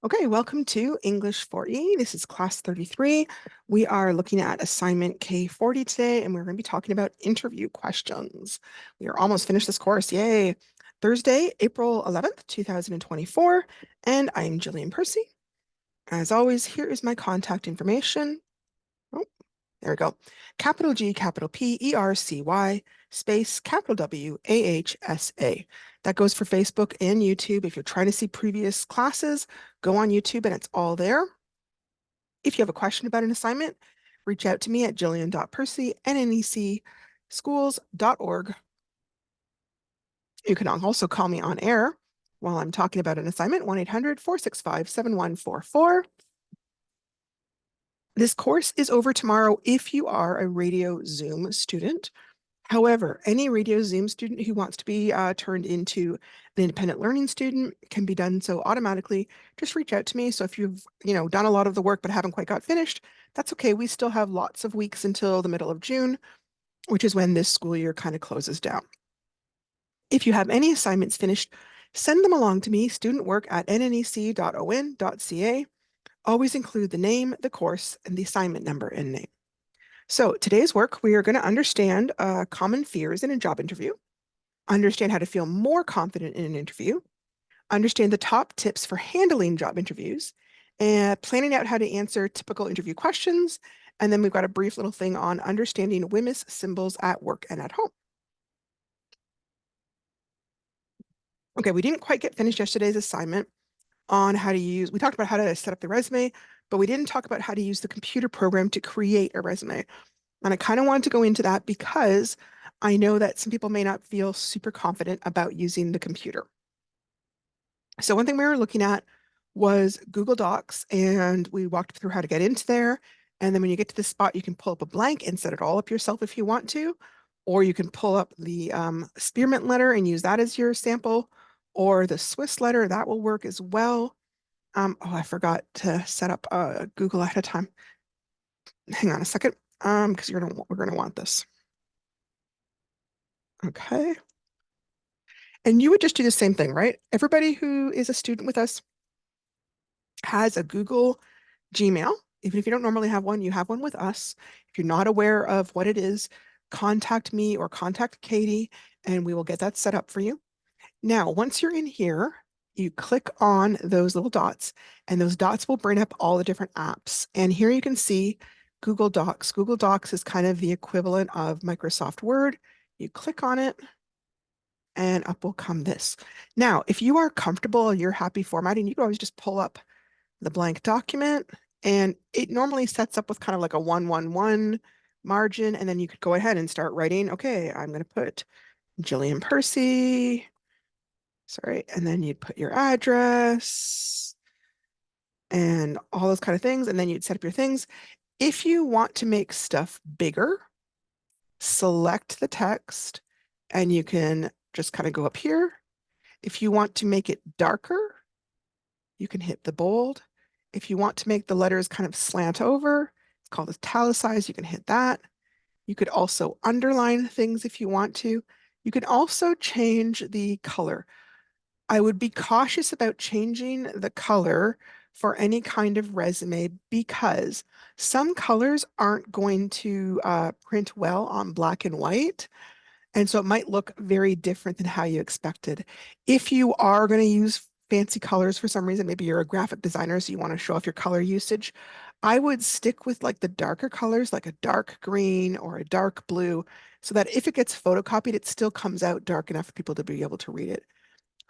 Okay, welcome to English 4E. This is class 33. We are looking at assignment K40 today, and we're going to be talking about interview questions. We are almost finished this course. Yay. Thursday, April 11th, 2024, and I'm Jillian Percy. As always, here is my contact information. Oh, there we go. Capital G, capital P, ERCY, space, capital W, AHSA. That goes for Facebook and YouTube. If you're trying to see previous classes, go on YouTube and it's all there. If you have a question about an assignment, reach out to me at jillian.percy@necschools.org. You can also call me on air while I'm talking about an assignment, 1-800-465-7144. This course is over tomorrow if you are a Radio Zoom student. However, any Radio Zoom student who wants to be turned into an independent learning student can be done so automatically. Just reach out to me. So if you've done a lot of the work but haven't quite got finished, that's okay. We still have lots of weeks until the middle of June, which is when this school year kind of closes down. If you have any assignments finished, send them along to me, studentwork@nnec.on.ca. Always include the name, the course, and the assignment number and name. So today's work, we are going to understand common fears in a job interview, understand how to feel more confident in an interview, understand the top tips for handling job interviews, and planning out how to answer typical interview questions. And then we've got a brief little thing on understanding WHMIS symbols at work and at home. Okay, we didn't quite get finished yesterday's assignment on how to we talked about how to set up the resume, but we didn't talk about how to use the computer program to create a resume. And I kind of wanted to go into that because I know that some people may not feel super confident about using the computer. So one thing we were looking at was Google Docs, and we walked through how to get into there. And then when you get to this spot, you can pull up a blank and set it all up yourself if you want to, or you can pull up the Spearmint letter and use that as your sample, or the Swiss letter, that will work as well. Oh, I forgot to set up Google ahead of time. Hang on a second, because we're gonna want this. Okay. And you would just do the same thing, right? Everybody who is a student with us has a Google Gmail. Even if you don't normally have one, you have one with us. If you're not aware of what it is, contact me or contact Katie, and we will get that set up for you. Now, once you're in here, you click on those little dots, and those dots will bring up all the different apps. And here you can see Google Docs. Google Docs is kind of the equivalent of Microsoft Word. You click on it, and up will come this. Now, if you are comfortable and you're happy formatting, you can always just pull up the blank document, and it normally sets up with kind of like a 111 margin, and then you could go ahead and start writing. Okay, I'm going to put Jillian Percy, sorry, and then you'd put your address and all those kind of things, and then you'd set up your things. If you want to make stuff bigger, select the text, and you can just kind of go up here. If you want to make it darker, you can hit the bold. If you want to make the letters kind of slant over, it's called italicized, you can hit that. You could also underline things if you want to. You can also change the color. I would be cautious about changing the color for any kind of resume because some colors aren't going to print well on black and white. And so it might look very different than how you expected. If you are going to use fancy colors for some reason, maybe you're a graphic designer, so you want to show off your color usage, I would stick with like the darker colors, like a dark green or a dark blue, so that if it gets photocopied, it still comes out dark enough for people to be able to read it.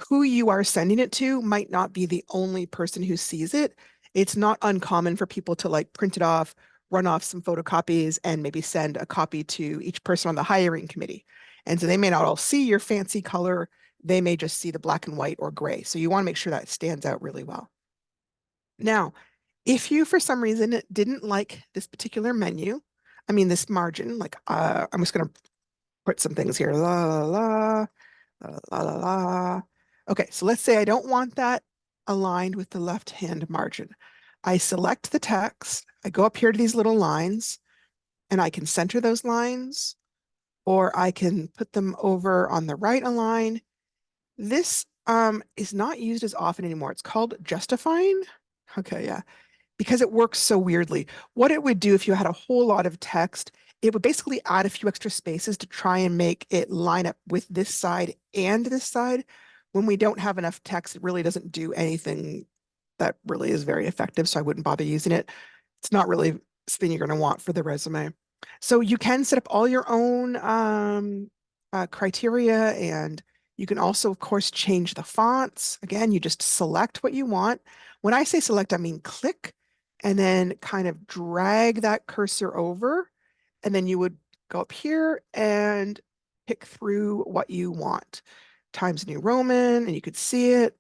Who you are sending it to might not be the only person who sees it. It's not uncommon for people to like print it off, run off some photocopies, and maybe send a copy to each person on the hiring committee. And so they may not all see your fancy color. They may just see the black and white or gray. So you want to make sure that stands out really well. Now, if you, for some reason, didn't like this particular menu, I mean, this margin, like I'm just going to put some things here. La, la, la, la, la, la. Okay, so let's say I don't want that aligned with the left-hand margin. I select the text, I go up here to these little lines, and I can center those lines, or I can put them over on the right align. This is not used as often anymore. It's called justifying. Okay, yeah, because it works so weirdly. What it would do if you had a whole lot of text, it would basically add a few extra spaces to try and make it line up with this side and this side. When we don't have enough text, it really doesn't do anything that really is very effective, so I wouldn't bother using it. It's not really something you're going to want for the resume. So you can set up all your own criteria, and you can also, of course, change the fonts. Again, you just select what you want. When I say select, I mean click and then kind of drag that cursor over, and then you would go up here and pick through what you want. Times New Roman, and you could see it.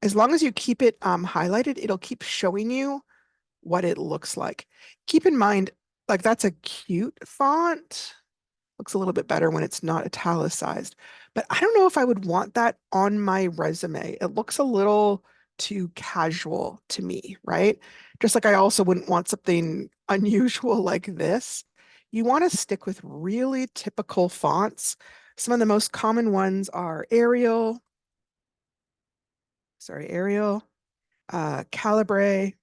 As long as you keep it highlighted, it'll keep showing you what it looks like. Keep in mind, like that's a cute font. Looks a little bit better when it's not italicized. But I don't know if I would want that on my resume. It looks a little too casual to me, right? Just like I also wouldn't want something unusual like this. You want to stick with really typical fonts. Some of the most common ones are Arial, Calibre.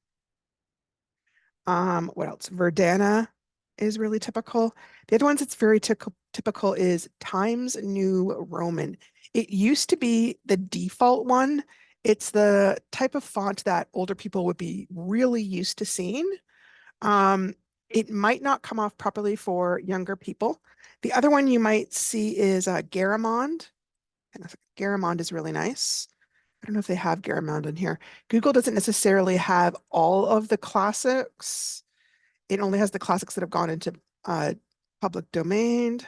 What else? Verdana is really typical. The other ones that's very typical is Times New Roman. It used to be the default one. It's the type of font that older people would be really used to seeing. Um, it might not come off properly for younger people. The other one you might see is Garamond. And Garamond is really nice. I don't know if they have Garamond in here. Google doesn't necessarily have all of the classics. It only has the classics that have gone into uh, public domain.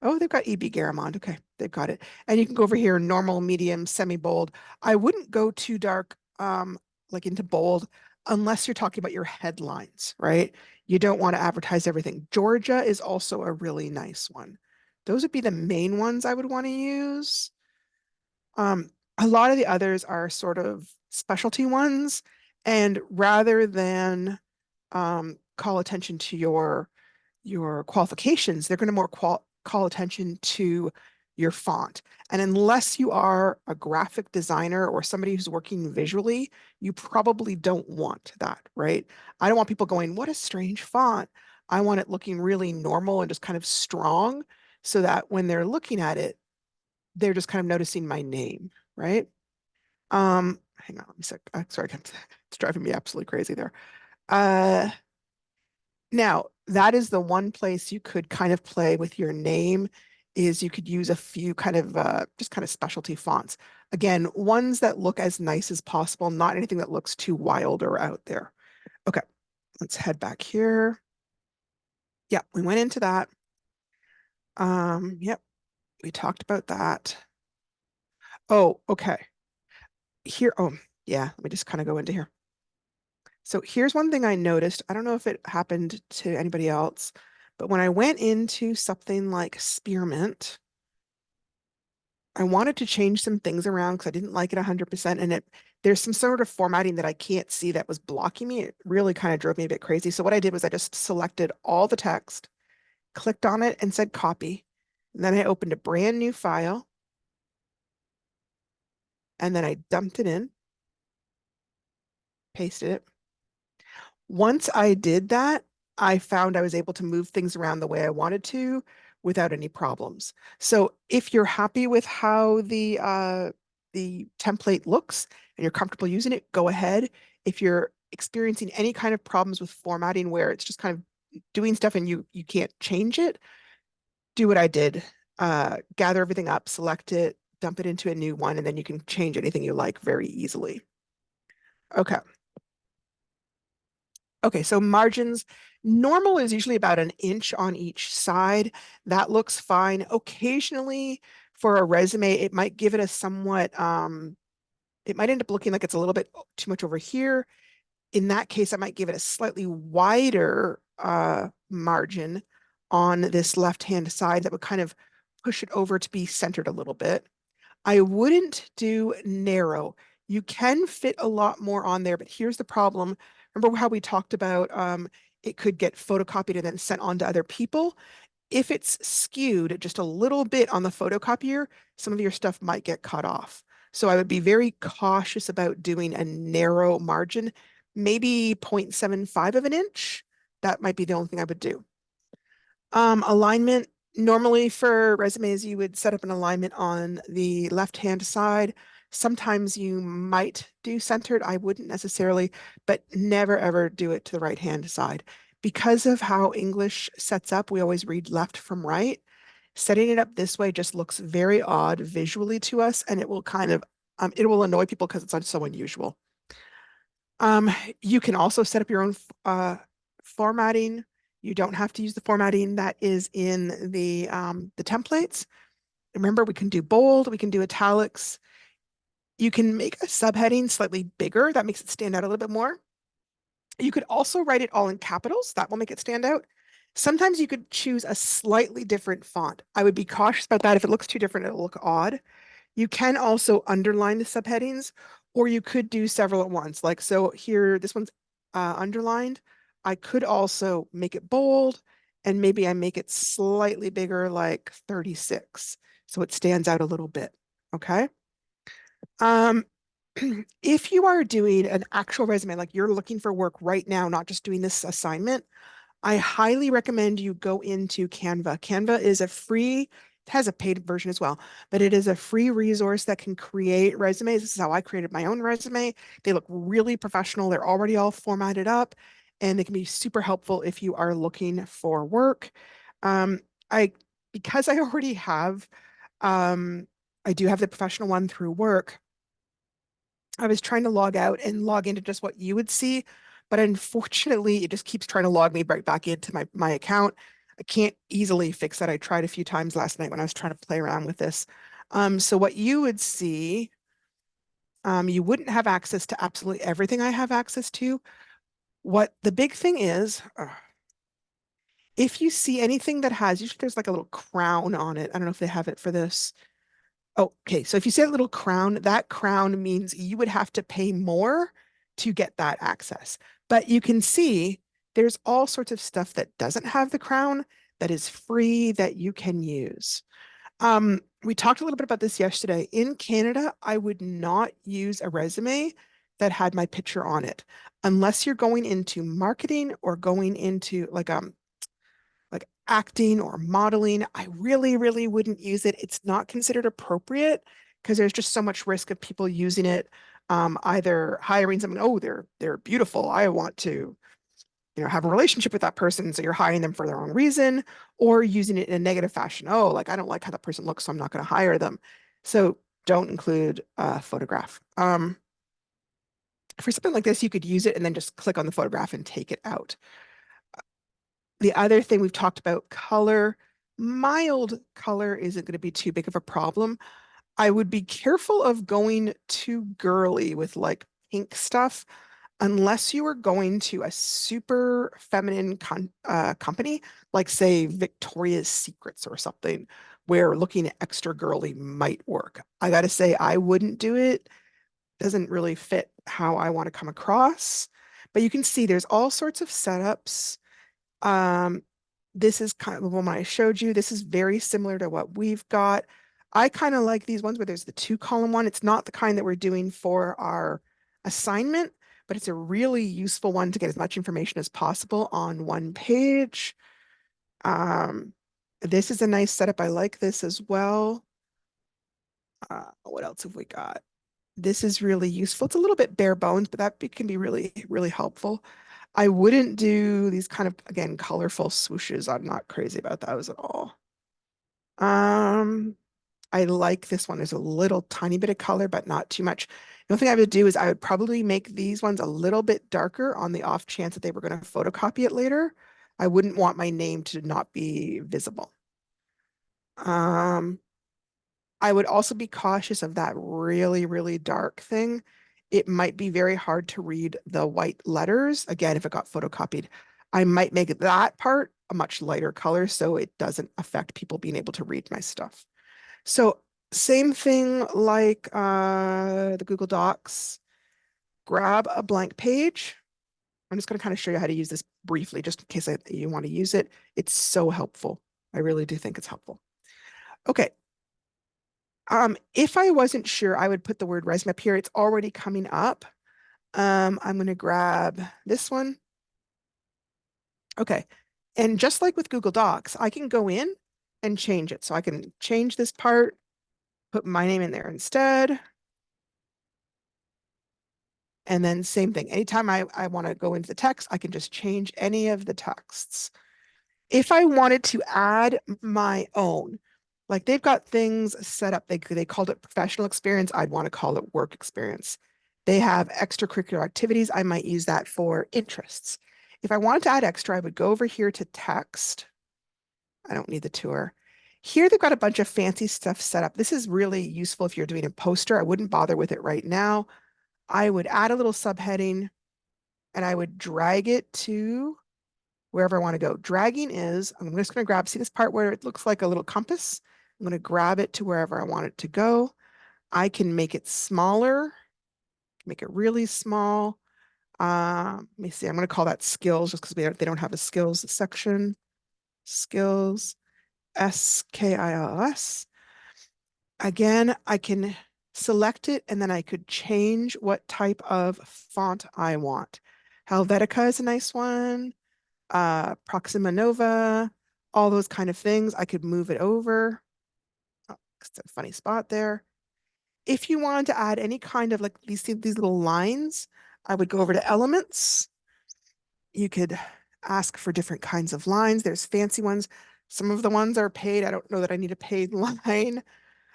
Oh, they've got EB Garamond. Okay, they've got it. And you can go over here, normal, medium, semi-bold. I wouldn't go too dark, like into bold, unless you're talking about your headlines, right? You don't want to advertise everything. Georgia is also a really nice one. Those would be the main ones I would want to use. A lot of the others are sort of specialty ones, and rather than call attention to your qualifications, they're going to more call attention to your font. And unless you are a graphic designer or somebody who's working visually, you probably don't want that, right? I don't want people going, what a strange font. I want it looking really normal and just kind of strong so that when they're looking at it, they're just kind of noticing my name, right? Hang on, let me sec. Sorry, it's driving me absolutely crazy there. Uh, Now, that is the one place you could kind of play with your name is you could use a few kind of just kind of specialty fonts. Again, ones that look as nice as possible, not anything that looks too wild or out there. Okay, let's head back here. Yeah, we went into that. Yep, we talked about that. Oh, okay. Here, oh, yeah, let me just kind of go into here. So here's one thing I noticed. I don't know if it happened to anybody else, but when I went into something like Spearmint, I wanted to change some things around because I didn't like it 100%. And there's some sort of formatting that I can't see that was blocking me. It really kind of drove me a bit crazy. So what I did was I just selected all the text, clicked on it and said copy. And then I opened a brand new file and then I dumped it in, pasted it. Once I did that, I found I was able to move things around the way I wanted to without any problems. So if you're happy with how the template looks and you're comfortable using it, go ahead. If you're experiencing any kind of problems with formatting where it's just kind of doing stuff and you can't change it, do what I did. Gather everything up, select it, dump it into a new one, and then you can change anything you like very easily. Okay. Okay, so margins, normal is usually about an inch on each side. That looks fine. Occasionally for a resume, it might give it a somewhat, it might end up looking like it's a little bit too much over here. In that case, I might give it a slightly wider margin on this left-hand side that would kind of push it over to be centered a little bit. I wouldn't do narrow. You can fit a lot more on there, but here's the problem. Remember how we talked about it could get photocopied and then sent on to other people? If it's skewed just a little bit on the photocopier, some of your stuff might get cut off. So I would be very cautious about doing a narrow margin, maybe 0.75 of an inch. That might be the only thing I would do. Alignment, normally for resumes, you would set up an alignment on the left-hand side. Sometimes you might do centered. I wouldn't necessarily, but never ever do it to the right-hand side. Because of how English sets up, we always read left from right. Setting it up this way just looks very odd visually to us, and it will kind of it will annoy people because it's so unusual. Um, you can also set up your own formatting. You don't have to use the formatting that is in the templates. Remember, we can do bold, we can do italics. You can make a subheading slightly bigger. That makes it stand out a little bit more. You could also write it all in capitals. That will make it stand out. Sometimes you could choose a slightly different font. I would be cautious about that. If it looks too different, it'll look odd. You can also underline the subheadings, or you could do several at once. Like, so here, this one's underlined. I could also make it bold, and maybe I make it slightly bigger, like 36, so it stands out a little bit. Okay. Um, if you are doing an actual resume, like you're looking for work right now, not just doing this assignment, I highly recommend you go into Canva. Canva is a free, it has a paid version as well, but it is a free resource that can create resumes. This is how I created my own resume. They look really professional. They're already all formatted up, and they can be super helpful if you are looking for work. Um, I because I already have, um, I do have the professional one through work. I was trying to log out and log into just what you would see, but unfortunately, it just keeps trying to log me right back into my account. I can't easily fix that. I tried a few times last night when I was trying to play around with this. So what you would see, you wouldn't have access to absolutely everything I have access to. What the big thing is, if you see anything that has, usually there's like a little crown on it. I don't know if they have it for this. Oh, okay. So if you see a little crown, that crown means you would have to pay more to get that access. But you can see there's all sorts of stuff that doesn't have the crown that is free that you can use. We talked a little bit about this yesterday. In Canada, I would not use a resume that had my picture on it unless you're going into marketing or going into like acting or modeling. I really, really wouldn't use it. It's not considered appropriate because there's just so much risk of people using it, either hiring someone, oh, they're beautiful. I want to, have a relationship with that person. So you're hiring them for their own reason, or using it in a negative fashion. Oh, like I don't like how that person looks, so I'm not going to hire them. So don't include a photograph. For something like this, you could use it and then just click on the photograph and take it out. The other thing we've talked about, color. Mild color isn't going to be too big of a problem. I would be careful of going too girly with like pink stuff unless you are going to a super feminine company, like say Victoria's Secrets or something, where looking extra girly might work. I got to say, I wouldn't do it. Doesn't really fit how I want to come across. But you can see there's all sorts of setups. um, this is kind of the one I showed you. This is very similar to what we've got. I kind of like these ones where there's the 2-column one. It's not the kind that we're doing for our assignment, but it's a really useful one to get as much information as possible on one page. Um, this is a nice setup. I like this as well. What else have we got? This is really useful. It's a little bit bare bones, but can be really, really helpful. I wouldn't do these kind of, again, colorful swooshes. I'm not crazy about those at all. Um, I like this one. There's a little tiny bit of color, but not too much. The only thing I would do is I would probably make these ones a little bit darker on the off chance that they were going to photocopy it later. I wouldn't want my name to not be visible. Um, I would also be cautious of that really, really dark thing. It might be very hard to read the white letters. Again, if it got photocopied, I might make that part a much lighter color so it doesn't affect people being able to read my stuff. So Same thing like the Google Docs. Grab a blank page. I'm just going to kind of show you how to use this briefly, just in case you want to use it. It's so helpful. I really do think it's helpful. Okay. If I wasn't sure, I would put the word resume up here. It's already coming up. I'm going to grab this one. Okay. And just like with Google Docs, I can go in and change it. So I can change this part, put my name in there instead. And then same thing. Anytime I want to go into the text, I can just change any of the texts. If I wanted to add my own, like they've got things set up, they called it professional experience. I'd want to call it work experience. They have extracurricular activities. I might use that for interests. If I wanted to add extra, I would go over here to text. I don't need the tour. Here they've got a bunch of fancy stuff set up. This is really useful if you're doing a poster. I wouldn't bother with it right now. I would add a little subheading and I would drag it to wherever I want to go. Dragging is, I'm just going to grab, see this part where it looks like a little compass? I'm going to grab it to wherever I want it to go. I can make it smaller, make it really small. Let me see, I'm going to call that skills just because they don't have a skills section. Skills, SKILS. Again, I can select it and then I could change what type of font I want. Helvetica is a nice one. Proxima Nova, all those kind of things. I could move it over. Oh, it's a funny spot there. If you wanted to add any kind of like these little lines, I would go over to elements. You could ask for different kinds of lines. There's fancy ones. Some of the ones are paid. I don't know that I need a paid line.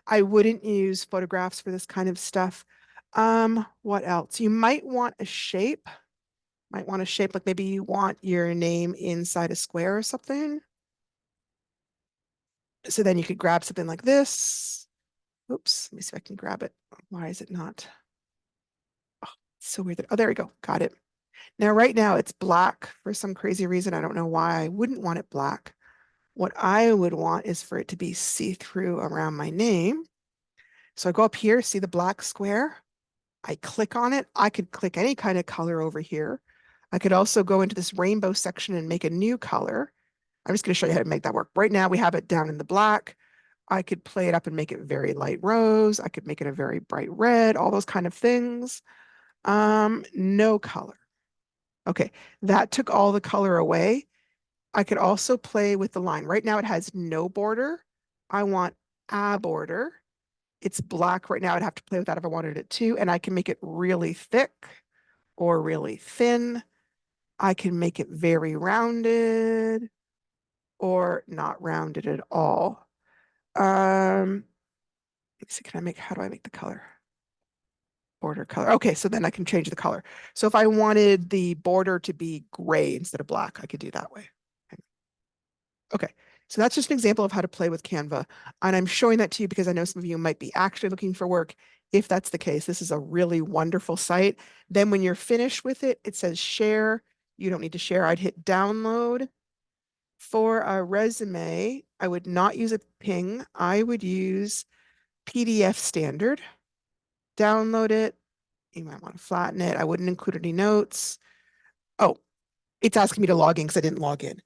I wouldn't use photographs for this kind of stuff. What else? You might want a shape. Might want a shape like maybe you want your name inside a square or something. So then you could grab something like this. Oops, let me see if I can grab it. Why is it not? Oh, it's so weird. Oh, there we go. Got it. Now, right now it's black for some crazy reason. I don't know why I wouldn't want it black. What I would want is for it to be see-through around my name. So I go up here, see the black square. I click on it. I could click any kind of color over here. I could also go into this rainbow section and make a new color. I'm just going to show you how to make that work. Right now we have it down in the black. I could play it up and make it very light rose. I could make it a very bright red, all those kind of things. No color. Okay, that took all the color away. I could also play with the line. Right now it has no border. I want a border. It's black right now. I'd have to play with that if I wanted it to. And I can make it really thick or really thin. I can make it very rounded or not rounded at all. Let's see, how do I make the color? Border color. Okay, so then I can change the color. So if I wanted the border to be gray instead of black, I could do that way. Okay, so that's just an example of how to play with Canva. And I'm showing that to you because I know some of you might be actually looking for work. If that's the case, this is a really wonderful site. Then when you're finished with it, it says share. You don't need to share. I'd hit download. For a resume, I would not use a ping. I would use PDF standard. Download it. You might want to flatten it. I wouldn't include any notes. Oh, it's asking me to log in because I didn't log in.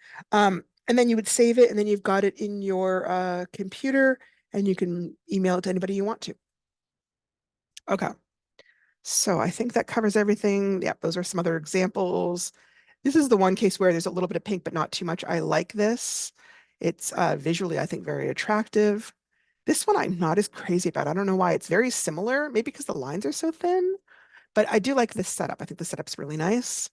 And then you would save it and then you've got it in your computer and you can email it to anybody you want to. Okay. So I think that covers everything. Yep, those are some other examples. This is the one case where there's a little bit of pink, but not too much. I like this. It's visually, I think, very attractive. This one I'm not as crazy about. I don't know why. It's very similar, maybe because the lines are so thin, but I do like this setup. I think the setup's really nice.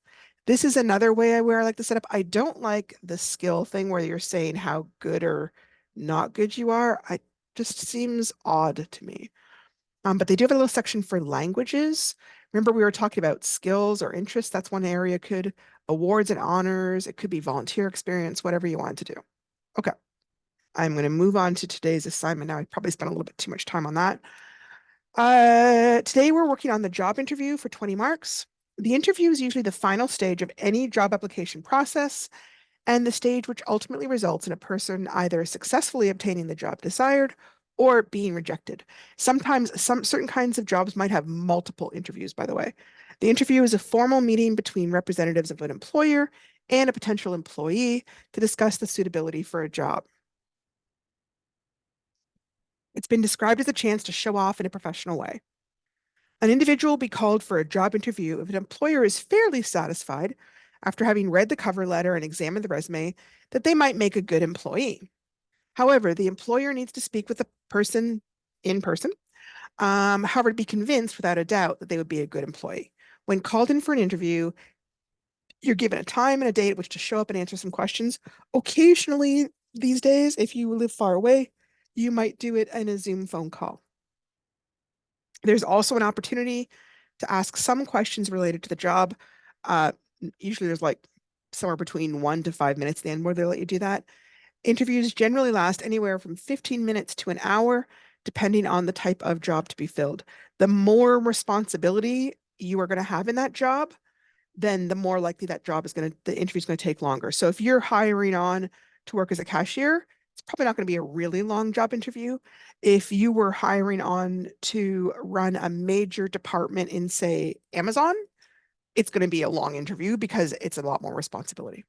This is another way where I like the setup. I don't like the skill thing where you're saying how good or not good you are. I just seems odd to me. But they do have a little section for languages. Remember, we were talking about skills or interests. That's one area. Could awards and honors. It could be volunteer experience, whatever you want to do. Okay. I'm going to move on to today's assignment now. I probably spent a little bit too much time on that. Today we're working on the job interview for 20 marks. The interview is usually the final stage of any job application process and the stage which ultimately results in a person either successfully obtaining the job desired or being rejected. Sometimes some certain kinds of jobs might have multiple interviews, by the way. The interview is a formal meeting between representatives of an employer and a potential employee to discuss the suitability for a job. It's been described as a chance to show off in a professional way. An individual will be called for a job interview if an employer is fairly satisfied, after having read the cover letter and examined the resume, that they might make a good employee. However, the employer needs to speak with the person in person, however, to be convinced without a doubt that they would be a good employee. When called in for an interview, you're given a time and a date at which to show up and answer some questions. Occasionally, these days, if you live far away, you might do it in a Zoom phone call. There's also an opportunity to ask some questions related to the job. Uh, Usually there's like somewhere between 1 to 5 minutes at the end where they let you do that. Interviews generally last anywhere from 15 minutes to an hour, depending on the type of job to be filled. The more responsibility you are going to have in that job, then the more likely the interview is going to take longer. So if you're hiring on to work as a cashier, it's probably not going to be a really long job interview. If you were hiring on to run a major department in, say, Amazon, it's going to be a long interview because it's a lot more responsibility.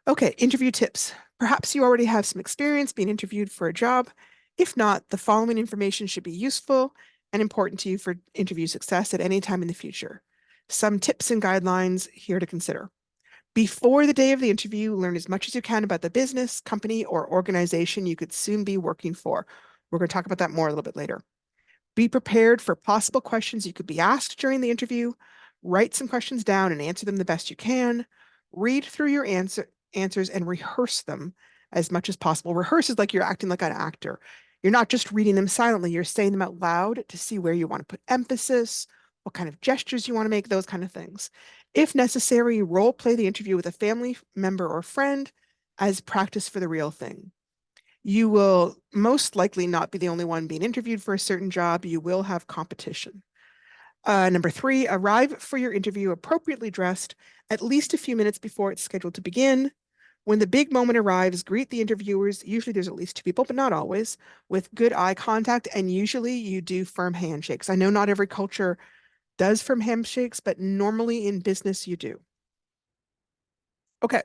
Okay, interview tips. Perhaps you already have some experience being interviewed for a job. If not, the following information should be useful and important to you for interview success at any time in the future. Some tips and guidelines here to consider. Before the day of the interview, learn as much as you can about the business, company, or organization you could soon be working for. We're going to talk about that more a little bit later. Be prepared for possible questions you could be asked during the interview. Write some questions down and answer them the best you can. Read through your answers and rehearse them as much as possible. Rehearse is like you're acting like an actor. You're not just reading them silently, you're saying them out loud to see where you want to put emphasis, what kind of gestures you want to make, those kind of things. If necessary, role play the interview with a family member or friend as practice for the real thing. You will most likely not be the only one being interviewed for a certain job. You will have competition. Number 3, arrive for your interview appropriately dressed at least a few minutes before it's scheduled to begin. When the big moment arrives, greet the interviewers. Usually there's at least 2 people, but not always, with good eye contact. And usually you do firm handshakes. I know not every culture does firm handshakes, but normally in business you do. Okay.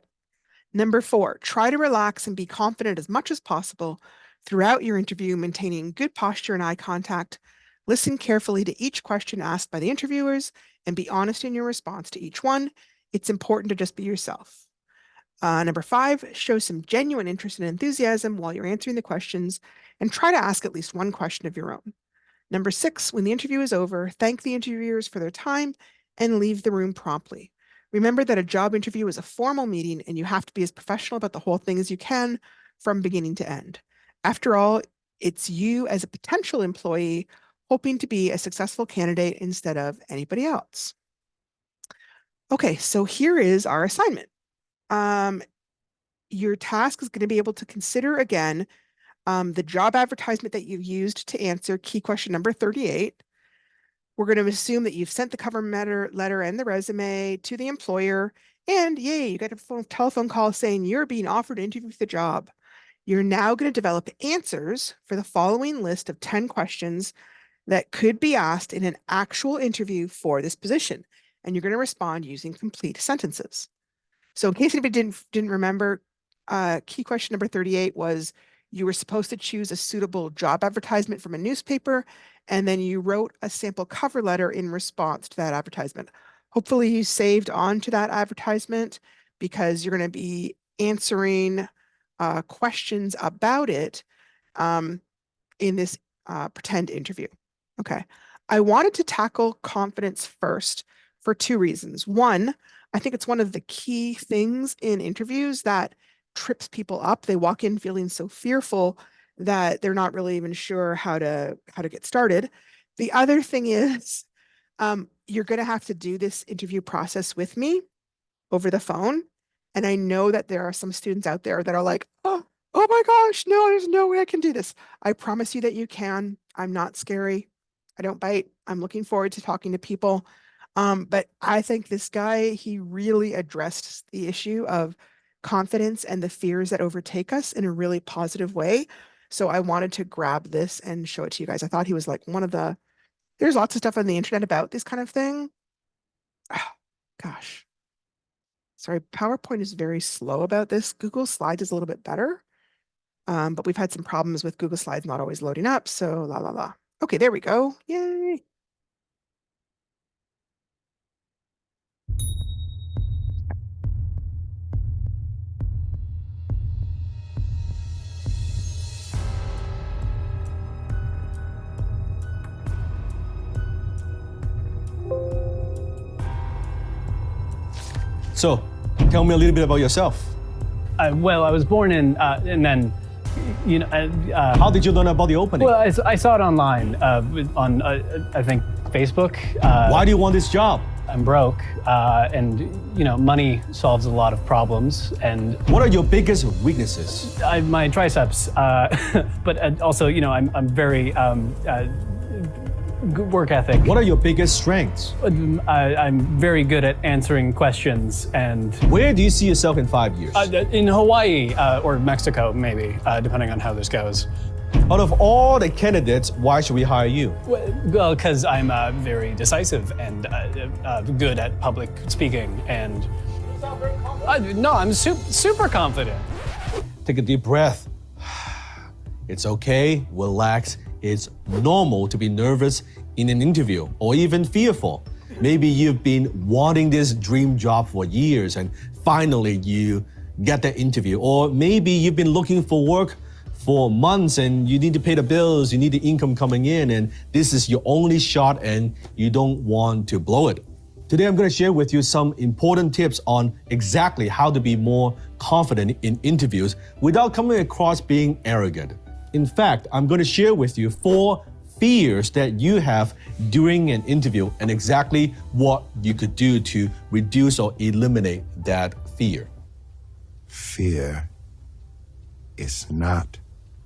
Number 4, try to relax and be confident as much as possible throughout your interview, maintaining good posture and eye contact. Listen carefully to each question asked by the interviewers and be honest in your response to each one. It's important to just be yourself. Number 5, show some genuine interest and enthusiasm while you're answering the questions and try to ask at least one question of your own. Number 6, when the interview is over, thank the interviewers for their time and leave the room promptly. Remember that a job interview is a formal meeting and you have to be as professional about the whole thing as you can from beginning to end. After all, it's you as a potential employee hoping to be a successful candidate instead of anybody else. Okay, so here is our assignment. Your task is going to be able to consider again the job advertisement that you used to answer key question number 38. We're going to assume that you've sent the cover letter and the resume to the employer, and yay, you got a telephone call saying you're being offered an interview for the job. You're now going to develop answers for the following list of 10 questions that could be asked in an actual interview for this position, and you're going to respond using complete sentences. So in case anybody didn't remember, key question number 38 was you were supposed to choose a suitable job advertisement from a newspaper, and then you wrote a sample cover letter in response to that advertisement. Hopefully you saved on to that advertisement because you're going to be answering questions about it in this pretend interview. Okay. I wanted to tackle confidence first for 2 reasons. One, I think it's one of the key things in interviews that trips people up. They walk in feeling so fearful that they're not really even sure how to get started. The other thing is, you're going to have to do this interview process with me over the phone. And I know that there are some students out there that are like, oh my gosh, no, there's no way I can do this. I promise you that you can. I'm not scary. I don't bite. I'm looking forward to talking to people. But I think this guy, he really addressed the issue of confidence and the fears that overtake us in a really positive way. So I wanted to grab this and show it to you guys. I thought he was like there's lots of stuff on the internet about this kind of thing. Oh, gosh. Sorry, PowerPoint is very slow about this. Google Slides is a little bit better. But we've had some problems with Google Slides not always loading up. So la la la. Okay, there we go. Yay. So, tell me a little bit about yourself. Well, I was born in, and then, How did you learn about the opening? well, I saw it online on, I think, Facebook. Why do you want this job? I'm broke, and money solves a lot of problems, and What are your biggest weaknesses? my triceps. But also, I'm very good work ethic. What are your biggest strengths? I'm very good at answering questions, and Where do you see yourself in 5 years? in Hawaii or Mexico, maybe, depending on how this goes. Out of all the candidates, why should we hire you? Well, because I'm very decisive and good at public speaking, and no, I'm super confident. Take a deep breath. It's okay, relax. It's normal to be nervous in an interview or even fearful. Maybe you've been wanting this dream job for years and finally you get that interview. Or maybe you've been looking for work for months and you need to pay the bills, you need the income coming in, and this is your only shot and you don't want to blow it. Today I'm going to share with you some important tips on exactly how to be more confident in interviews without coming across being arrogant. In fact, I'm going to share with you 4 fears that you have during an interview and exactly what you could do to reduce or eliminate that fear. Fear is not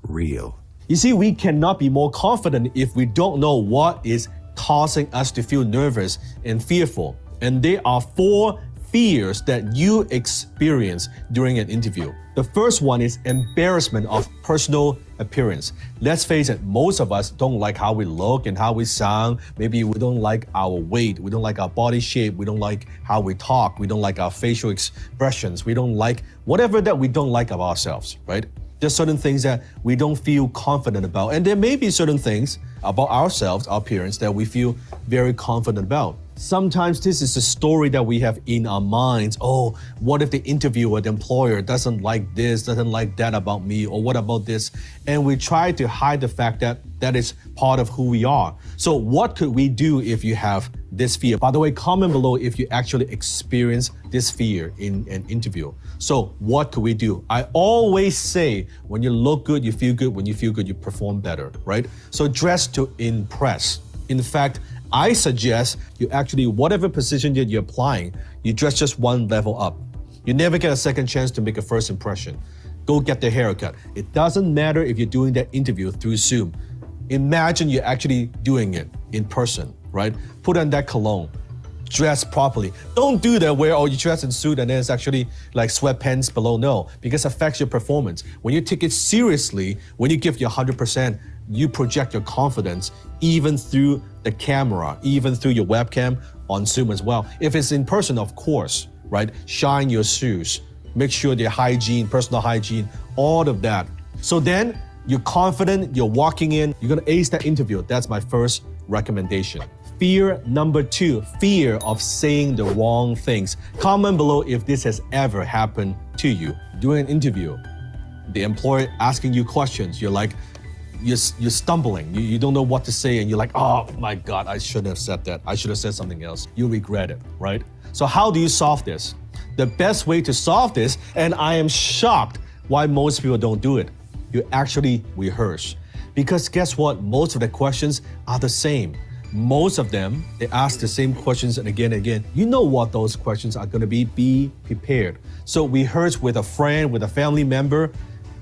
real. You see, we cannot be more confident if we don't know what is causing us to feel nervous and fearful. And there are 4 fears that you experience during an interview. The first one is embarrassment of personal appearance. Let's face it, most of us don't like how we look and how we sound. Maybe we don't like our weight, we don't like our body shape, we don't like how we talk, we don't like our facial expressions, we don't like whatever that we don't like about ourselves, right? There's certain things that we don't feel confident about. And there may be certain things about ourselves, our appearance, that we feel very confident about. Sometimes this is a story that we have in our minds. Oh, what if the interviewer, the employer doesn't like this, doesn't like that about me, or what about this? And we try to hide the fact that that is part of who we are. So what could we do if you have this fear? By the way, comment below if you actually experience this fear in an interview. So what could we do? I always say, when you look good, you feel good. When you feel good, you perform better, right? So dress to impress. In fact, I suggest you actually, whatever position that you're applying, you dress just one level up. You never get a second chance to make a first impression. Go get the haircut. It doesn't matter if you're doing that interview through Zoom. Imagine you're actually doing it in person, right? Put on that cologne. Dress properly. Don't do that where you dress in suit and then it's actually like sweatpants below. No, because it affects your performance. When you take it seriously, when you give your 100%, you project your confidence even through the camera, even through your webcam on Zoom as well. If it's in person, of course, right? Shine your shoes. Make sure their hygiene, personal hygiene, all of that. So then you're confident, you're walking in, you're gonna ace that interview. That's my first recommendation. Fear number 2, fear of saying the wrong things. Comment below if this has ever happened to you. During an interview, the employer asking you questions, you're like, you're stumbling, you don't know what to say, and you're like, oh my God, I shouldn't have said that. I should have said something else. You regret it, right? So how do you solve this? The best way to solve this, and I am shocked why most people don't do it, you actually rehearse. Because guess what? Most of the questions are the same. Most of them, they ask the same questions and again and again. You know what those questions are gonna be. Be prepared. So rehearse with a friend, with a family member.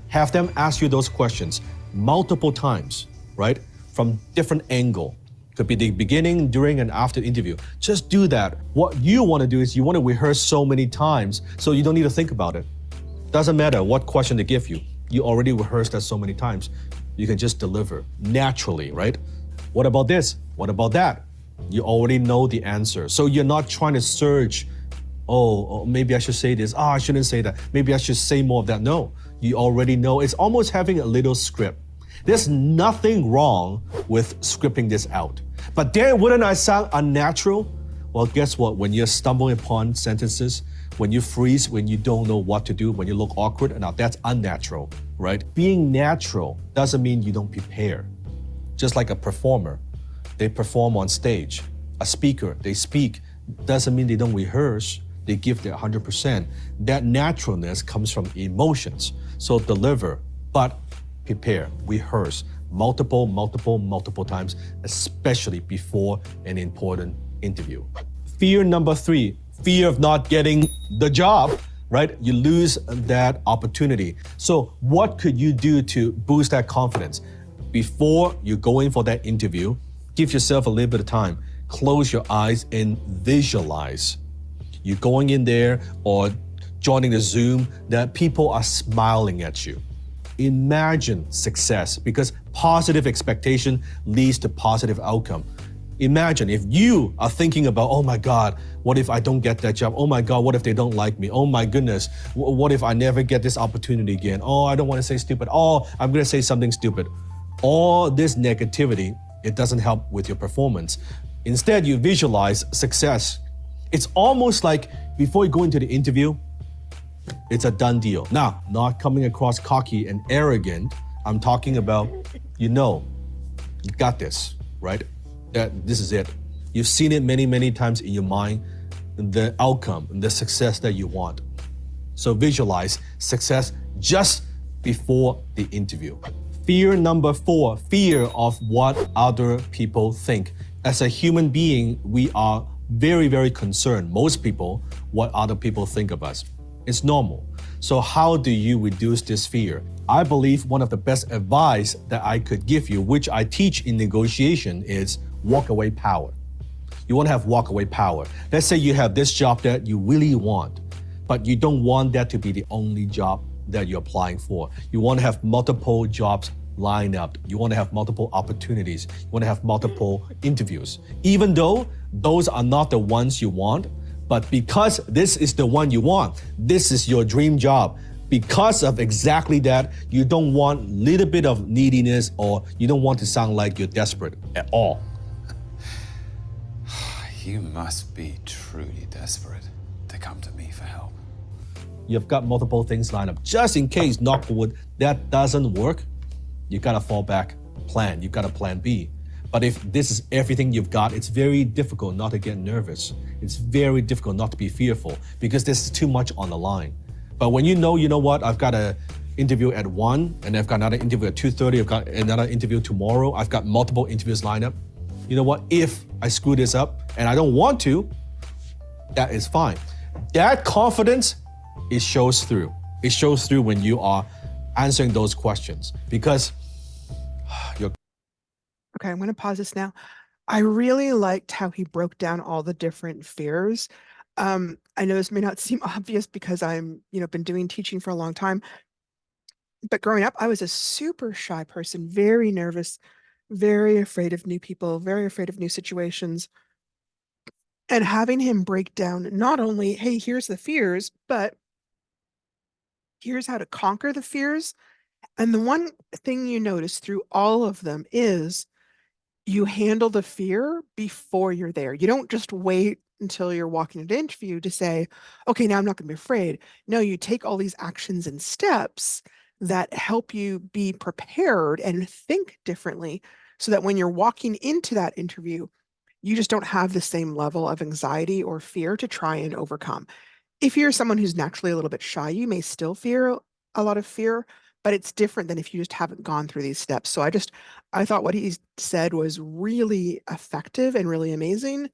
Have them ask you those questions multiple times, right? From different angle. Could be the beginning, during, and after the interview. Just do that. What you want to do is you want to rehearse so many times so you don't need to think about it. Doesn't matter what question they give you. You already rehearsed that so many times. You can just deliver naturally, right? What about this? What about that? You already know the answer. So you're not trying to search, oh, maybe I should say this. Oh, I shouldn't say that. Maybe I should say more of that. No, you already know. It's almost having a little script. There's nothing wrong with scripting this out. But then wouldn't I sound unnatural? Well, guess what? When you're stumbling upon sentences, when you freeze, when you don't know what to do, when you look awkward, now that's unnatural, right? Being natural doesn't mean you don't prepare. Just like a performer, they perform on stage. A speaker, they speak, doesn't mean they don't rehearse. They give their 100%. That naturalness comes from emotions. So deliver, but prepare, rehearse multiple times, especially before an important interview. Fear number 3, fear of not getting the job, right? You lose that opportunity. So what could you do to boost that confidence? Before you go in for that interview, give yourself a little bit of time. Close your eyes and visualize. You're going in there or joining the Zoom that people are smiling at you. Imagine success, because positive expectation leads to positive outcome. Imagine if you are thinking about, oh my God, what if I don't get that job? Oh my God, what if they don't like me? Oh my goodness, what if I never get this opportunity again? Oh, I don't want to say stupid. Oh, I'm going to say something stupid. All this negativity, it doesn't help with your performance. Instead, you visualize success. It's almost like before you go into the interview, it's a done deal. Now, not coming across cocky and arrogant, I'm talking about, you got this, right? That this is it. You've seen it many times in your mind, the outcome, the success that you want. So visualize success just before the interview. Fear number 4, fear of what other people think. As a human being, we are very concerned, most people, what other people think of us. It's normal. So how do you reduce this fear? I believe one of the best advice that I could give you, which I teach in negotiation, is walk-away power. You want to have walk-away power. Let's say you have this job that you really want, but you don't want that to be the only job that you're applying for. You want to have multiple jobs lined up. You want to have multiple opportunities. You want to have multiple interviews. Even though those are not the ones you want, but because this is the one you want, this is your dream job, because of exactly that, you don't want a little bit of neediness, or you don't want to sound like you're desperate at all. You must be truly desperate to come to me for help. You've got multiple things lined up. Just in case, knock wood, that doesn't work, you gotta fall back, plan. You got a plan B. But if this is everything you've got, it's very difficult not to get nervous. It's very difficult not to be fearful, because there's too much on the line. But when you know what, I've got an interview at 1, and I've got another interview at 2:30, I've got another interview tomorrow, I've got multiple interviews lined up. You know what, if I screw this up and I don't want to, that is fine. That confidence, it shows through. It shows through when you are answering those questions, because you're Okay, I'm going to pause this now. I really liked how he broke down all the different fears. I know this may not seem obvious because I'm, been doing teaching for a long time, but growing up, I was a super shy person, very nervous, very afraid of new people, very afraid of new situations. And having him break down not only, hey, here's the fears, but here's how to conquer the fears. And the one thing you notice through all of them is you handle the fear before you're there. You don't just wait until you're walking into an interview to say, okay, now I'm not going to be afraid. No, you take all these actions and steps that help you be prepared and think differently, so that when you're walking into that interview, you just don't have the same level of anxiety or fear to try and overcome. If you're someone who's naturally a little bit shy, you may still fear a lot of fear, but it's different than if you just haven't gone through these steps. So I thought what he said was really effective and really amazing.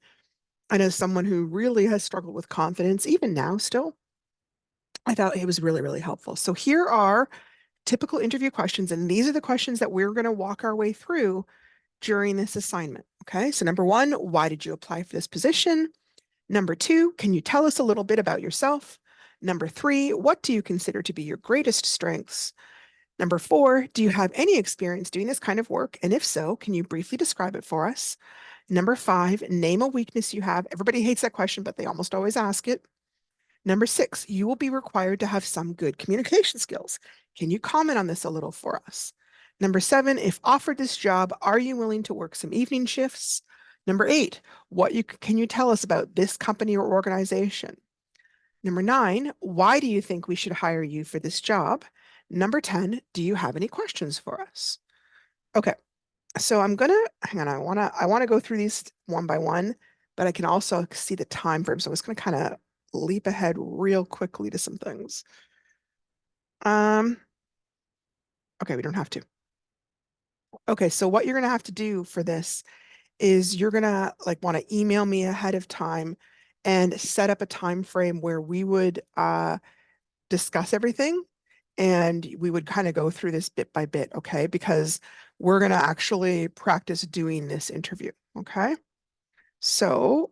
And as someone who really has struggled with confidence, even now still, I thought it was really helpful. So here are typical interview questions, and these are the questions that we're going to walk our way through during this assignment. Okay, so number 1, why did you apply for this position? Number 2, can you tell us a little bit about yourself? Number 3, what do you consider to be your greatest strengths? Number 4, do you have any experience doing this kind of work? And if so, can you briefly describe it for us? Number 5, name a weakness you have. Everybody hates that question, but they almost always ask it. Number 6, you will be required to have some good communication skills. Can you comment on this a little for us? Number 7, if offered this job, are you willing to work some evening shifts? Number 8, can you tell us about this company or organization? Number 9, why do you think we should hire you for this job? Number 10, do you have any questions for us? Okay, so I'm gonna hang on. I wanna go through these one by one, but I can also see the time frame. So I'm just gonna kind of leap ahead real quickly to some things. Um, okay, we don't have to. Okay, so what you're gonna have to do for this is you're gonna like want to email me ahead of time and set up a time frame where we would discuss everything and we would kind of go through this bit by bit, okay? Because we're gonna actually practice doing this interview, okay? So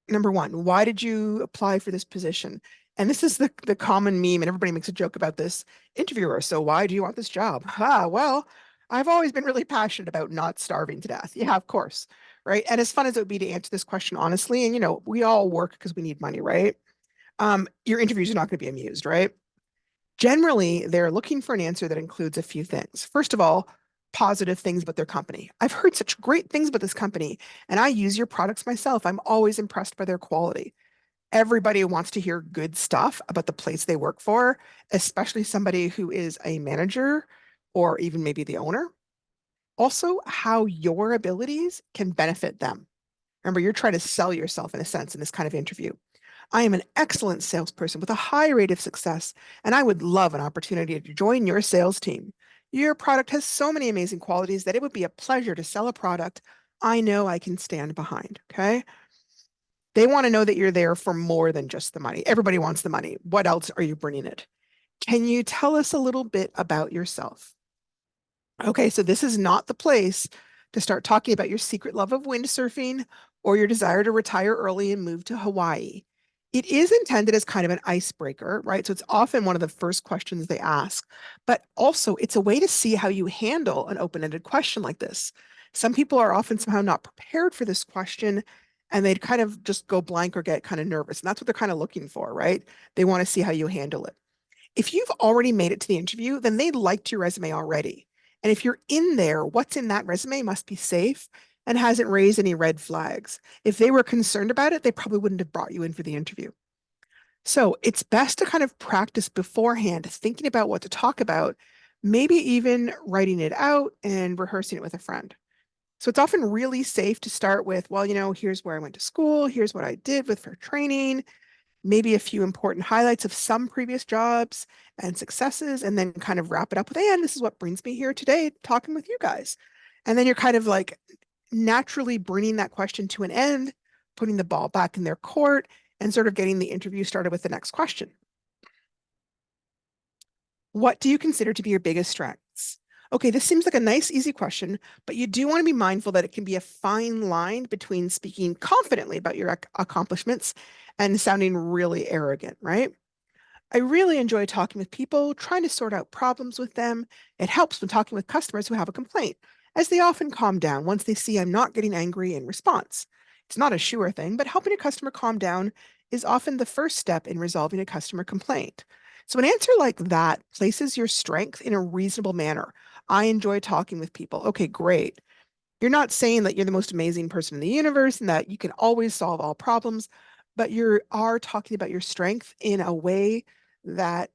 number 1, why did you apply for this position? And this is the common meme, and everybody makes a joke about this interviewer. So why do you want this job? Well, I've always been really passionate about not starving to death. Yeah, of course, right? And as fun as it would be to answer this question honestly, and we all work because we need money, right? Your interviews are not going to be amused, right? Generally, they're looking for an answer that includes a few things. First of all, positive things about their company. I've heard such great things about this company, and I use your products myself. I'm always impressed by their quality. Everybody wants to hear good stuff about the place they work for, especially somebody who is a manager or even maybe the owner. Also, how your abilities can benefit them. Remember, you're trying to sell yourself in a sense in this kind of interview. I am an excellent salesperson with a high rate of success, and I would love an opportunity to join your sales team. Your product has so many amazing qualities that it would be a pleasure to sell a product I know I can stand behind. Okay. They want to know that you're there for more than just the money. Everybody wants the money. What else are you bringing it? Can you tell us a little bit about yourself? Okay, so this is not the place to start talking about your secret love of windsurfing or your desire to retire early and move to Hawaii. It is intended as kind of an icebreaker, right? So it's often one of the first questions they ask, but also it's a way to see how you handle an open-ended question like this. Some people are often somehow not prepared for this question and they'd kind of just go blank or get kind of nervous. And that's what they're kind of looking for, right? They want to see how you handle it. If you've already made it to the interview, then they liked your resume already. And if you're in there, what's in that resume must be safe and hasn't raised any red flags. If they were concerned about it, they probably wouldn't have brought you in for the interview. So it's best to kind of practice beforehand, thinking about what to talk about, maybe even writing it out and rehearsing it with a friend. So it's often really safe to start with, well, here's where I went to school, here's what I did with for training, maybe a few important highlights of some previous jobs and successes, and then kind of wrap it up with, and this is what brings me here today, talking with you guys. And then you're kind of like naturally bringing that question to an end, putting the ball back in their court, and sort of getting the interview started with the next question. What do you consider to be your biggest strengths? Okay, this seems like a nice, easy question, but you do want to be mindful that it can be a fine line between speaking confidently about your accomplishments and sounding really arrogant, right? I really enjoy talking with people, trying to sort out problems with them. It helps when talking with customers who have a complaint, as they often calm down once they see I'm not getting angry in response. It's not a sure thing, but helping a customer calm down is often the first step in resolving a customer complaint. So an answer like that places your strength in a reasonable manner. I enjoy talking with people. Okay, great. You're not saying that you're the most amazing person in the universe and that you can always solve all problems, but you are talking about your strength in a way that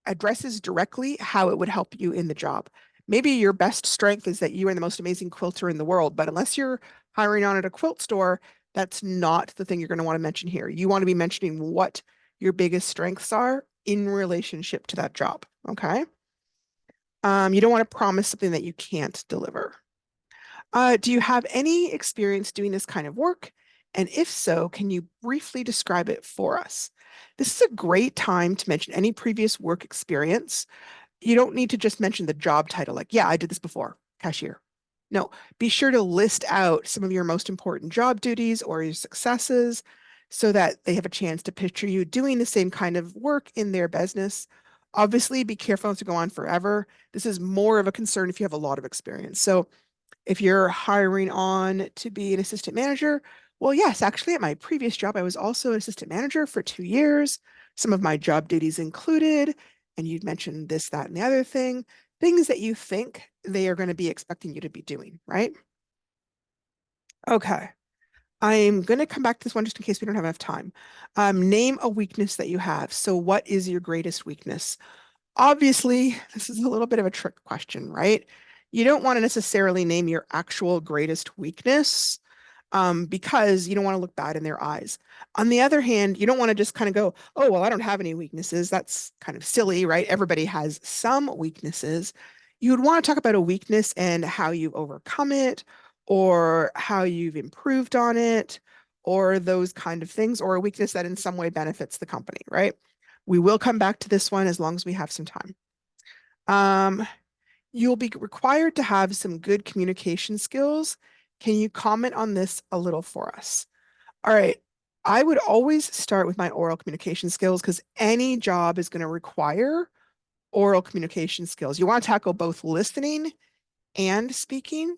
addresses directly how it would help you in the job. Maybe your best strength is that you are the most amazing quilter in the world, but unless you're hiring on at a quilt store, that's not the thing you're going to want to mention here. You want to be mentioning what your biggest strengths are in relationship to that job. Okay. You don't want to promise something that you can't deliver. Do you have any experience doing this kind of work? And if so, can you briefly describe it for us? This is a great time to mention any previous work experience. You don't need to just mention the job title, like, yeah, I did this before, cashier. No, be sure to list out some of your most important job duties or your successes so that they have a chance to picture you doing the same kind of work in their business. Obviously, be careful not to go on forever. This is more of a concern if you have a lot of experience. So if you're hiring on to be an assistant manager, well, yes, actually, at my previous job, I was also an assistant manager for 2 years. Some of my job duties included, and you'd mentioned this, that, and the other thing, things that you think they are going to be expecting you to be doing, right? Okay. I'm going to come back to this one just in case we don't have enough time. Name a weakness that you have. So, what is your greatest weakness? Obviously, this is a little bit of a trick question, right? You don't want to necessarily name your actual greatest weakness because you don't want to look bad in their eyes. On the other hand, you don't want to just kind of go, oh, well, I don't have any weaknesses. That's kind of silly, right? Everybody has some weaknesses. You would want to talk about a weakness and how you've overcome it, or how you've improved on it, or those kind of things, or a weakness that in some way benefits the company, right? We will come back to this one as long as we have some time. You'll be required to have some good communication skills. Can you comment on this a little for us? All right. I would always start with my oral communication skills because any job is going to require oral communication skills. You want to tackle both listening and speaking.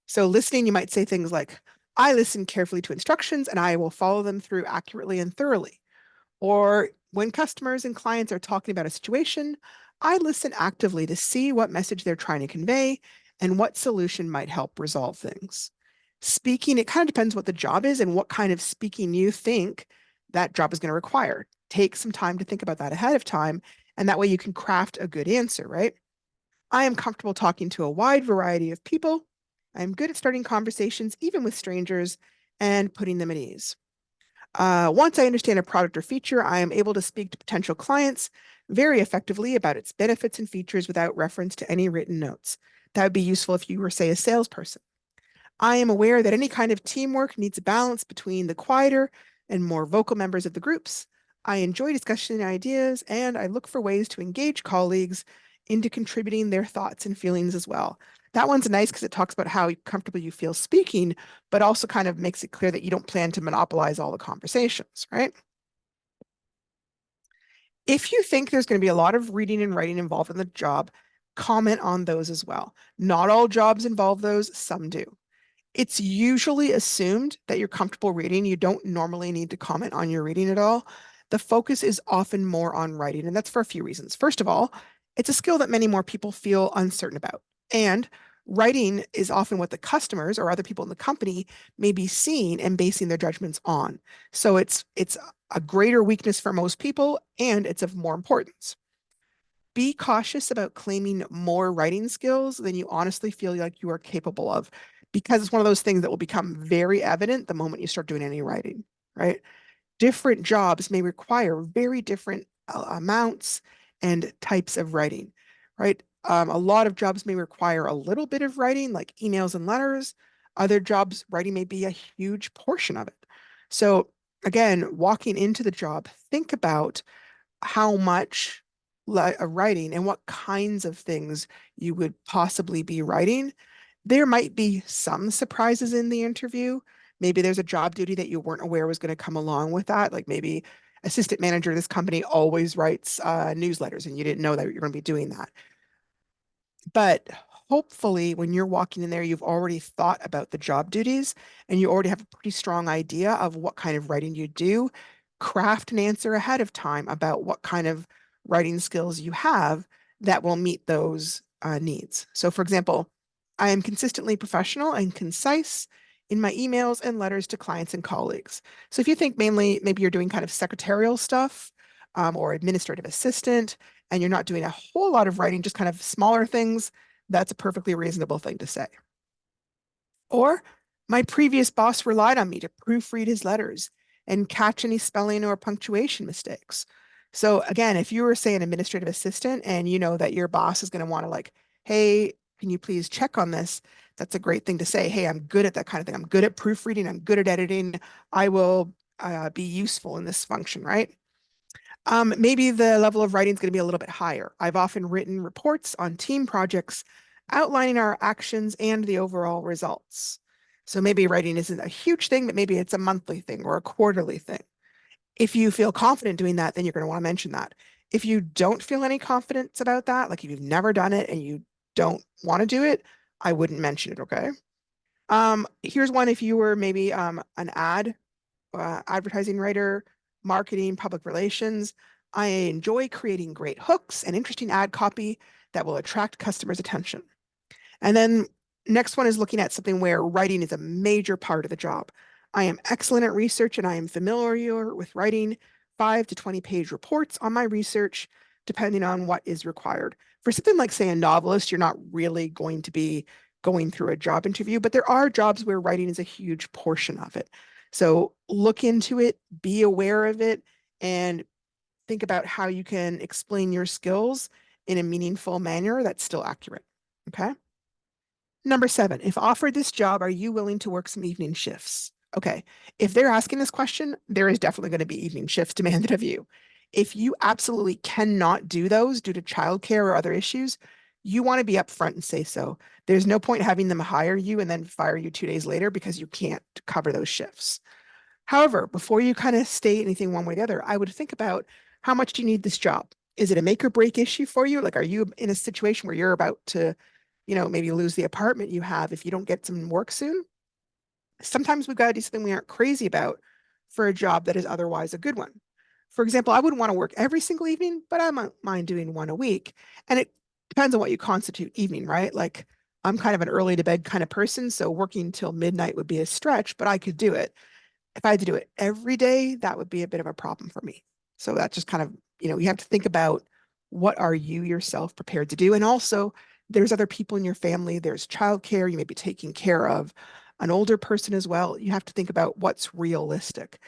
So, listening, you might say things like, I listen carefully to instructions and I will follow them through accurately and thoroughly. Or when customers and clients are talking about a situation, I listen actively to see what message they're trying to convey and what solution might help resolve things. Speaking, it kind of depends what the job is and what kind of speaking you think that job is going to require. Take some time to think about that ahead of time, and that way you can craft a good answer, right? I am comfortable talking to a wide variety of people. I'm good at starting conversations, even with strangers, and putting them at ease. Once I understand a product or feature, I am able to speak to potential clients very effectively about its benefits and features without reference to any written notes. That would be useful if you were, say, a salesperson. I am aware that any kind of teamwork needs a balance between the quieter and more vocal members of the groups. I enjoy discussing ideas and I look for ways to engage colleagues into contributing their thoughts and feelings as well. That one's nice because it talks about how comfortable you feel speaking, but also kind of makes it clear that you don't plan to monopolize all the conversations, right? If you think there's going to be a lot of reading and writing involved in the job, comment on those as well. Not all jobs involve those, some do. It's usually assumed that you're comfortable reading. You don't normally need to comment on your reading at all. The focus is often more on writing, and that's for a few reasons. First of all, it's a skill that many more people feel uncertain about. And writing is often what the customers or other people in the company may be seeing and basing their judgments on. So it's a greater weakness for most people, and it's of more importance. Be cautious about claiming more writing skills than you honestly feel like you are capable of, because it's one of those things that will become very evident the moment you start doing any writing, right? Different jobs may require very different amounts and types of writing, right? A lot of jobs may require a little bit of writing, like emails and letters. Other jobs, writing may be a huge portion of it. So, again, walking into the job, think about how much writing and what kinds of things you would possibly be writing. There might be some surprises in the interview. Maybe there's a job duty that you weren't aware was going to come along with that. Like maybe assistant manager of this company always writes newsletters and you didn't know that you're going to be doing that. But hopefully, when you're walking in there, you've already thought about the job duties and you already have a pretty strong idea of what kind of writing you do. Craft an answer ahead of time about what kind of writing skills you have that will meet those needs. So, for example, I am consistently professional and concise in my emails and letters to clients and colleagues. So, if you think mainly maybe you're doing kind of secretarial stuff or administrative assistant, and you're not doing a whole lot of writing, just kind of smaller things, that's a perfectly reasonable thing to say. Or my previous boss relied on me to proofread his letters and catch any spelling or punctuation mistakes. So again, if you were, say, an administrative assistant and you know that your boss is going to want to like, hey, can you please check on this? That's a great thing to say. Hey, I'm good at that kind of thing. I'm good at proofreading. I'm good at editing. I will be useful in this function, right? Maybe the level of writing is going to be a little bit higher. I've often written reports on team projects outlining our actions and the overall results. So maybe writing isn't a huge thing, but maybe it's a monthly thing or a quarterly thing. If you feel confident doing that, then you're going to want to mention that. If you don't feel any confidence about that, like if you've never done it and you don't want to do it, I wouldn't mention it, okay? Here's one if you were maybe an advertising writer, marketing, public relations. I enjoy creating great hooks and interesting ad copy that will attract customers' attention. And then next one is looking at something where writing is a major part of the job. I am excellent at research and I am familiar with writing 5 to 20 page reports on my research, depending on what is required. For something like, say, a novelist, you're not really going to be going through a job interview, but there are jobs where writing is a huge portion of it. So look into it, be aware of it, and think about how you can explain your skills in a meaningful manner that's still accurate. Okay. Number 7, if offered this job, are you willing to work some evening shifts? Okay. If they're asking this question, there is definitely going to be evening shifts demanded of you. If you absolutely cannot do those due to childcare or other issues, you want to be upfront and say so. There's no point having them hire you and then fire you 2 days later because you can't cover those shifts. However, before you kind of state anything one way or the other, I would think about how much do you need this job? Is it a make or break issue for you? Like, are you in a situation where you're about to, maybe lose the apartment you have if you don't get some work soon? Sometimes we've got to do something we aren't crazy about for a job that is otherwise a good one. For example, I wouldn't want to work every single evening, but I might mind doing one a week. And it depends on what you constitute evening, right? Like I'm kind of an early to bed kind of person, so working till midnight would be a stretch, but I could do it. If I had to do it every day, that would be a bit of a problem for me. So that's just kind of, you have to think about what are you yourself prepared to do? And also, there's other people in your family, there's childcare, you may be taking care of an older person as well. You have to think about what's realistic.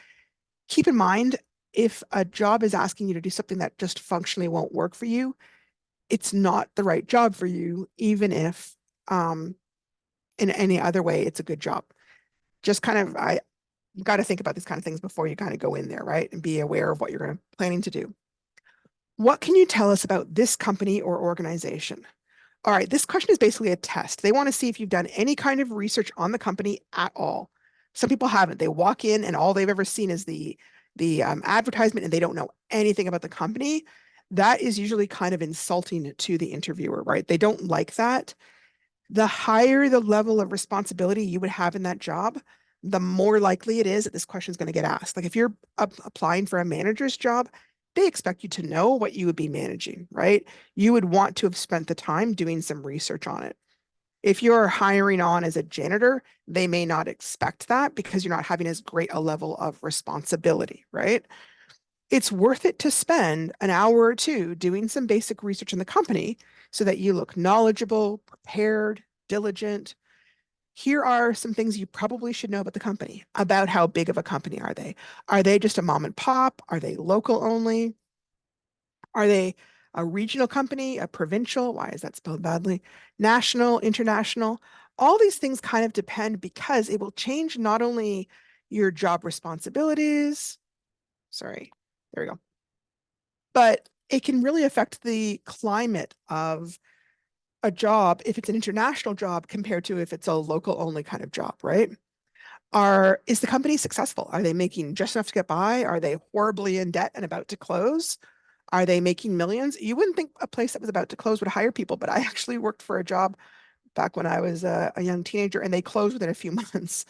Keep in mind, if a job is asking you to do something that just functionally won't work for you, it's not the right job for you, even if in any other way it's a good job. Just kind of, you got to think about these kind of things before you kind of go in there, right? And be aware of what you're going to planning to do. What can you tell us about this company or organization? All right, this question is basically a test. They want to see if you've done any kind of research on the company at all. Some people haven't. They walk in and all they've ever seen is the advertisement and they don't know anything about the company. That is usually kind of insulting to the interviewer, right? They don't like that. The higher the level of responsibility you would have in that job, the more likely it is that this question is going to get asked. Like if you're applying for a manager's job, they expect you to know what you would be managing, right? You would want to have spent the time doing some research on it. If you're hiring on as a janitor, they may not expect that because you're not having as great a level of responsibility, right? It's worth it to spend an hour or two doing some basic research in the company so that you look knowledgeable, prepared, diligent. Here are some things you probably should know about the company. About how big of a company are they? Are they just a mom and pop? Are they local only? Are they a regional company, a provincial? Why is that spelled badly? National, international? All these things kind of depend because it will change not only your job responsibilities. Sorry, there we go. But it can really affect the climate of a job if it's an international job compared to if it's a local only kind of job, right? Is the company successful? Are they making just enough to get by? Are they horribly in debt and about to close? Are they making millions? You wouldn't think a place that was about to close would hire people, but I actually worked for a job back when I was a young teenager and they closed within a few months.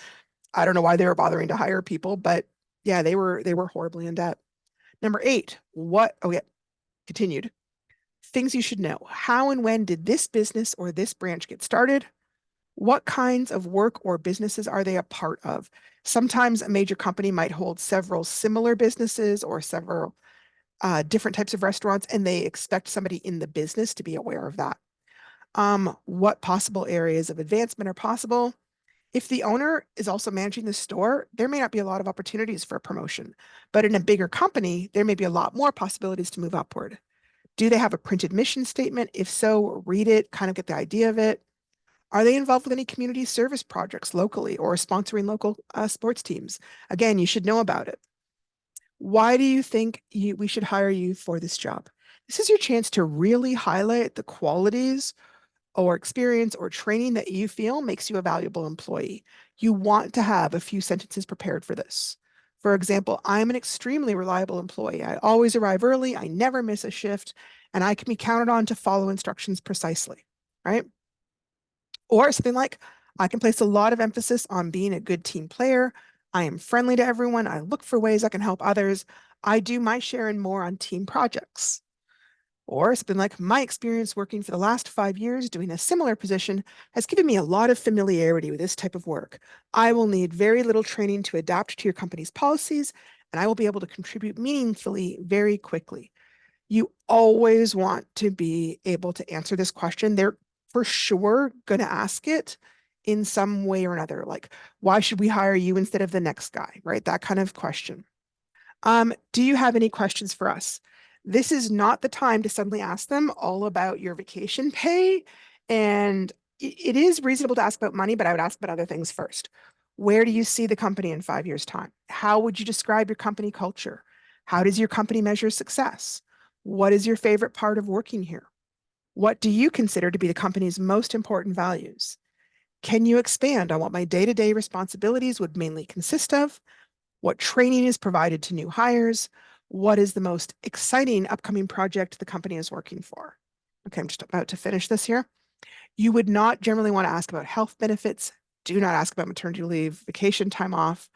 I don't know why they were bothering to hire people, but yeah, they were horribly in debt. Number 8, continued. Things you should know. How and when did this business or this branch get started? What kinds of work or businesses are they a part of? Sometimes a major company might hold several similar businesses or several different types of restaurants, and they expect somebody in the business to be aware of that. What possible areas of advancement are possible? If the owner is also managing the store, there may not be a lot of opportunities for a promotion, but in a bigger company, there may be a lot more possibilities to move upward. Do they have a printed mission statement? If so, read it, kind of get the idea of it. Are they involved with any community service projects locally or sponsoring local sports teams? Again, you should know about it. Why do you think we should hire you for this job? This is your chance to really highlight the qualities or experience or training that you feel makes you a valuable employee. You want to have a few sentences prepared for this. For example, I'm an extremely reliable employee. I always arrive early, I never miss a shift, and I can be counted on to follow instructions precisely, right? Or something like, I can place a lot of emphasis on being a good team player. I am friendly to everyone. I look for ways I can help others. I do my share and more on team projects. Or it's been like, my experience working for the last 5 years doing a similar position has given me a lot of familiarity with this type of work. I will need very little training to adapt to your company's policies, and I will be able to contribute meaningfully very quickly. You always want to be able to answer this question. They're for sure going to ask it in some way or another, like, why should we hire you instead of the next guy, right? That kind of question. Do you have any questions for us? This is not the time to suddenly ask them all about your vacation pay. And it is reasonable to ask about money, but I would ask about other things first. Where do you see the company in 5 years' time? How would you describe your company culture? How does your company measure success? What is your favorite part of working here? What do you consider to be the company's most important values? Can you expand on what my day-to-day responsibilities would mainly consist of? What training is provided to new hires? What is the most exciting upcoming project the company is working for? Okay, I'm just about to finish this here. You would not generally want to ask about health benefits. Do not ask about maternity leave, vacation time off.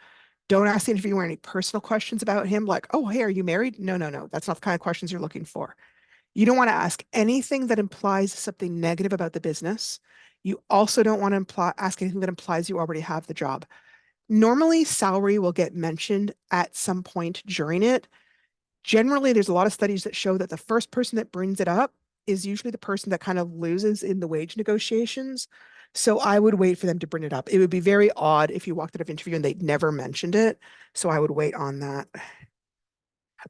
Don't ask the interviewer any personal questions about him, like, oh, hey, are you married? No, no, no. That's not the kind of questions you're looking for. You don't want to ask anything that implies something negative about the business. You also don't want to ask anything that implies you already have the job. Normally, salary will get mentioned at some point during it. Generally, there's a lot of studies that show that the first person that brings it up is usually the person that kind of loses in the wage negotiations. So I would wait for them to bring it up. It would be very odd if you walked out of interview and they'd never mentioned it. So I would wait on that.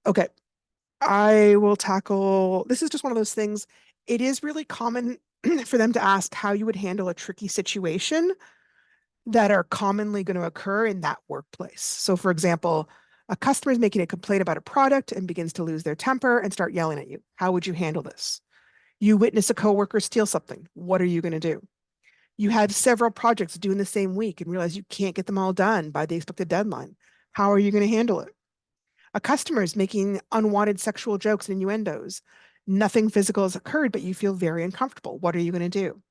Okay. I will tackle, this is just one of those things. It is really common for them to ask how you would handle a tricky situation that are commonly going to occur in that workplace. So, for example, a customer is making a complaint about a product and begins to lose their temper and start yelling at you. How would you handle this? You witness a coworker steal something. What are you going to do? You had several projects due in the same week and realize you can't get them all done by the expected deadline. How are you going to handle it? A customer is making unwanted sexual jokes and innuendos. Nothing physical has occurred, but you feel very uncomfortable. What are you going to do?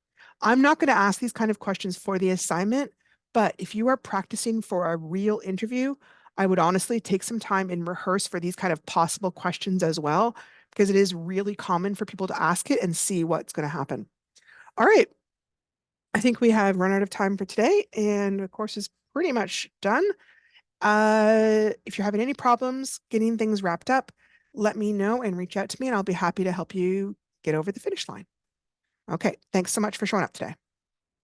I'm not going to ask these kind of questions for the assignment, but if you are practicing for a real interview, I would honestly take some time and rehearse for these kind of possible questions as well, because it is really common for people to ask it and see what's going to happen. All right. I think we have run out of time for today, and the course is pretty much done. If you're having any problems getting things wrapped up, let me know and reach out to me, and I'll be happy to help you get over the finish line. Okay, thanks so much for showing up today.